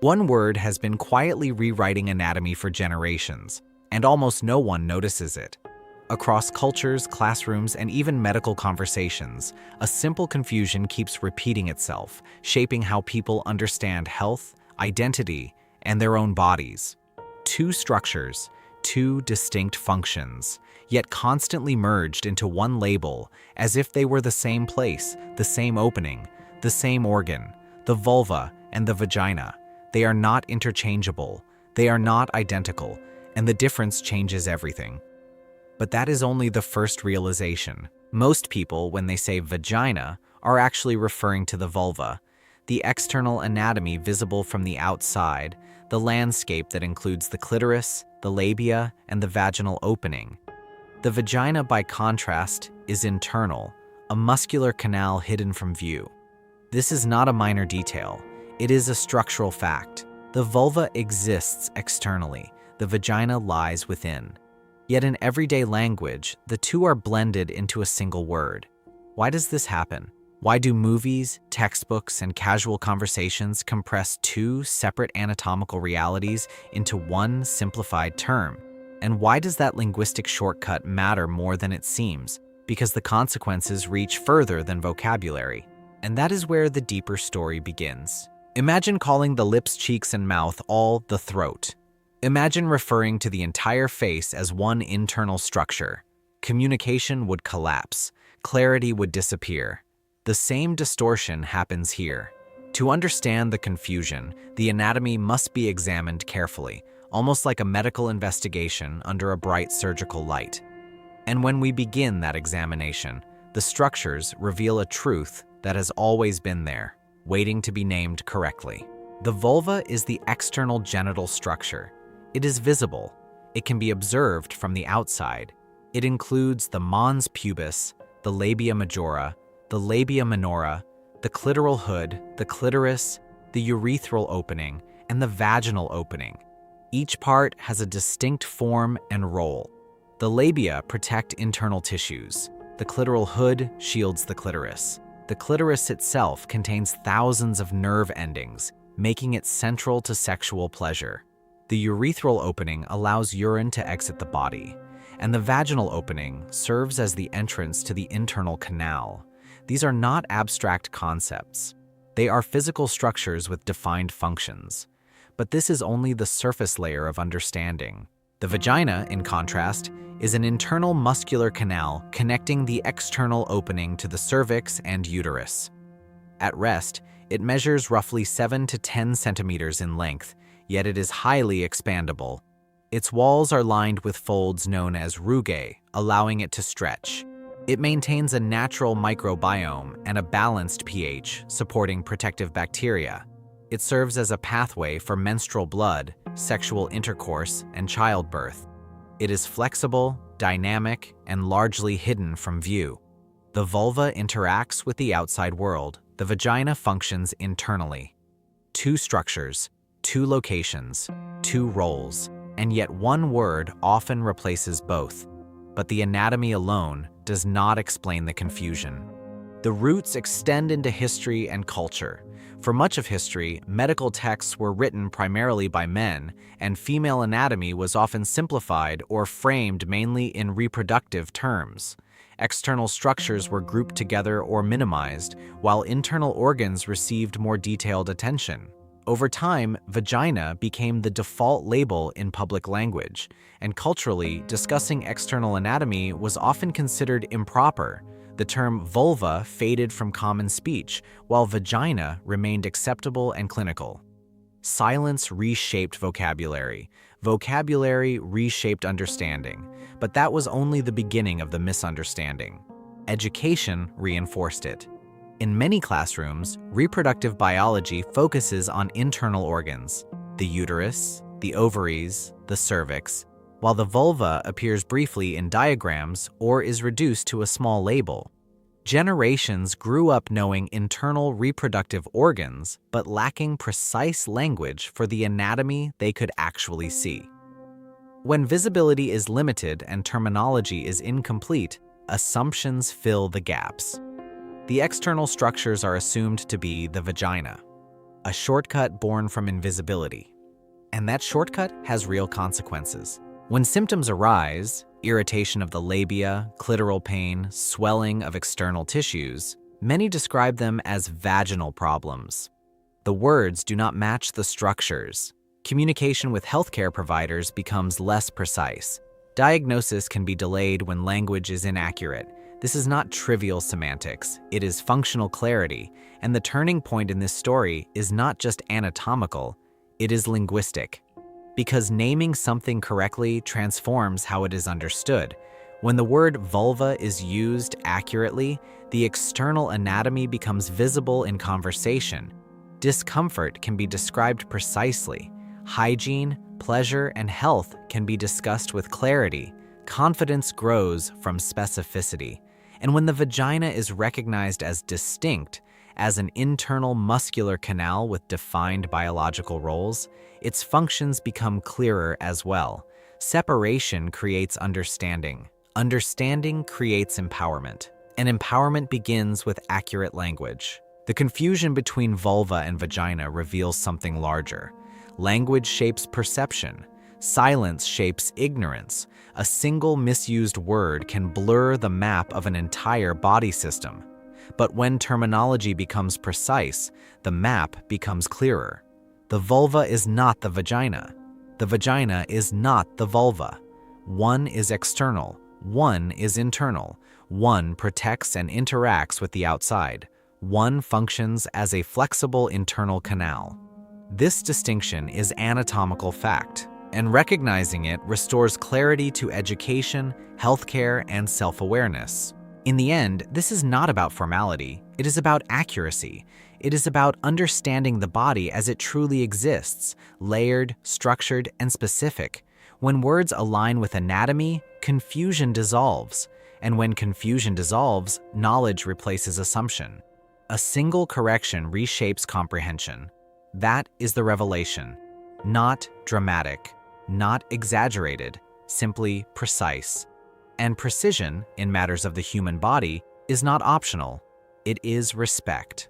One word has been quietly rewriting anatomy for generations, and almost no one notices it. Across cultures, classrooms, and even medical conversations, a simple confusion keeps repeating itself, shaping how people understand health, identity, and their own bodies. Two structures, two distinct functions, yet constantly merged into one label, as if they were the same place, the same opening, the same organ, the vulva and the vagina. They are not interchangeable, they are not identical, and the difference changes everything. But that is only the first realization. Most people, when they say vagina, are actually referring to the vulva, the external anatomy visible from the outside, the landscape that includes the clitoris, the labia, and the vaginal opening. The vagina, by contrast, is internal, a muscular canal hidden from view. This is not a minor detail. It is a structural fact. The vulva exists externally. The vagina lies within. Yet in everyday language, the two are blended into a single word. Why does this happen? Why do movies, textbooks, and casual conversations compress two separate anatomical realities into one simplified term? And why does that linguistic shortcut matter more than it seems? Because the consequences reach further than vocabulary. And that is where the deeper story begins. Imagine calling the lips, cheeks, and mouth all the throat. Imagine referring to the entire face as one internal structure. Communication would collapse. Clarity would disappear. The same distortion happens here. To understand the confusion, the anatomy must be examined carefully, almost like a medical investigation under a bright surgical light. And when we begin that examination, the structures reveal a truth that has always been there, waiting to be named correctly. The vulva is the external genital structure. It is visible. It can be observed from the outside. It includes the mons pubis, the labia majora, the labia minora, the clitoral hood, the clitoris, the urethral opening, and the vaginal opening. Each part has a distinct form and role. The labia protect internal tissues. The clitoral hood shields the clitoris. The clitoris itself contains thousands of nerve endings, making it central to sexual pleasure. The urethral opening allows urine to exit the body, and the vaginal opening serves as the entrance to the internal canal. These are not abstract concepts. They are physical structures with defined functions. But this is only the surface layer of understanding. The vagina, in contrast, is an internal muscular canal connecting the external opening to the cervix and uterus. At rest, it measures roughly 7 to 10 centimeters in length, yet it is highly expandable. Its walls are lined with folds known as rugae, allowing it to stretch. It maintains a natural microbiome and a balanced pH, supporting protective bacteria. It serves as a pathway for menstrual blood, sexual intercourse, and childbirth. It is flexible, dynamic, and largely hidden from view. The vulva interacts with the outside world. The vagina functions internally. Two structures, two locations, two roles, and yet one word often replaces both. But the anatomy alone does not explain the confusion. The roots extend into history and culture. For much of history, medical texts were written primarily by men, and female anatomy was often simplified or framed mainly in reproductive terms. External structures were grouped together or minimized, while internal organs received more detailed attention. Over time, vagina became the default label in public language, and culturally, discussing external anatomy was often considered improper. The term vulva faded from common speech, while vagina remained acceptable and clinical. Silence reshaped vocabulary. Vocabulary reshaped understanding, but that was only the beginning of the misunderstanding. Education reinforced it. In many classrooms, reproductive biology focuses on internal organs, the uterus, the ovaries, the cervix, while the vulva appears briefly in diagrams or is reduced to a small label. Generations grew up knowing internal reproductive organs, but lacking precise language for the anatomy they could actually see. When visibility is limited and terminology is incomplete, assumptions fill the gaps. The external structures are assumed to be the vagina. a shortcut born from invisibility. And that shortcut has real consequences. When symptoms arise, irritation of the labia, clitoral pain, swelling of external tissues, many describe them as vaginal problems. The words do not match the structures. Communication with healthcare providers becomes less precise. Diagnosis can be delayed when language is inaccurate. This is not trivial semantics, it is functional clarity, and the turning point in this story is not just anatomical, it is linguistic. Because naming something correctly transforms how it is understood. When the word vulva is used accurately, the external anatomy becomes visible in conversation. Discomfort can be described precisely. Hygiene, pleasure, and health can be discussed with clarity. Confidence grows from specificity. And when the vagina is recognized as distinct, as an internal muscular canal with defined biological roles, its functions become clearer as well. Separation creates understanding. Understanding creates empowerment. And empowerment begins with accurate language. The confusion between vulva and vagina reveals something larger. Language shapes perception. Silence shapes ignorance. A single misused word can blur the map of an entire body system. But when terminology becomes precise, the map becomes clearer. The vulva is not the vagina. The vagina is not the vulva. One is external. One is internal. One protects and interacts with the outside. One functions as a flexible internal canal. This distinction is anatomical fact, and recognizing it restores clarity to education, healthcare, and self-awareness. In the end, this is not about formality, it is about accuracy. It is about understanding the body as it truly exists, layered, structured, and specific. When words align with anatomy, confusion dissolves. And when confusion dissolves, knowledge replaces assumption. A single correction reshapes comprehension. That is the revelation. Not dramatic, not exaggerated, simply precise. And precision, in matters of the human body, is not optional. It is respect.